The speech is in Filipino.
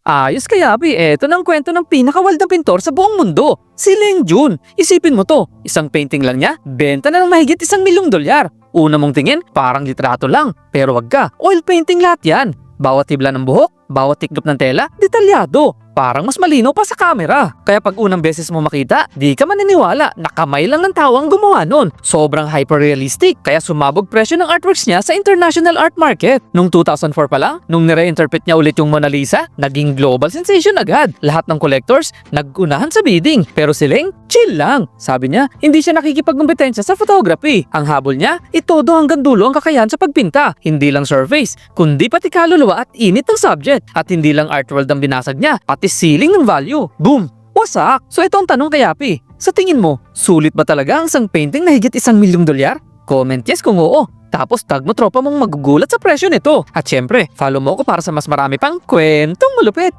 Ayos kaya, Pi. Eto ng kwento ng pinakawald na pintor sa buong mundo. Si Leng Jun. Isipin mo to, isang painting lang niya, benta na ng mahigit $1,000,000. Una mong tingin, parang litrato lang. Pero wag ka, oil painting lahat yan. Bawat tibla ng buhok, bawat tiklop ng tela, detalyado. Parang mas malinaw pa sa camera. Kaya pag unang beses mo makita, di ka maniniwala na kamay lang ng tao ang gumawa nun. Sobrang hyper-realistic, kaya sumabog presyo ng artworks niya sa international art market. Nung 2004 pa lang, nung nire-interpret niya ulit yung Mona Lisa, naging global sensation agad. Lahat ng collectors, nag-unahan sa bidding. Pero si Leng, chill lang. Sabi niya, hindi siya nakikipagkumpetensya sa photography. Ang habol niya, itodo hanggang dulo ang kakayahan sa pagpinta. Hindi lang surface, kundi pati kaluluwa at init ng subject. At hindi lang art world ang binasag niya, pati ceiling ng value. Boom! Wasak! So ito ang tanong kay Api. Sa tingin mo, sulit ba talaga ang isang painting na higit $1,000,000? Comment yes kung oo. Tapos tag mo tropa mong magugulat sa presyo nito. At syempre, follow mo ako para sa mas marami pang kwentong malupit.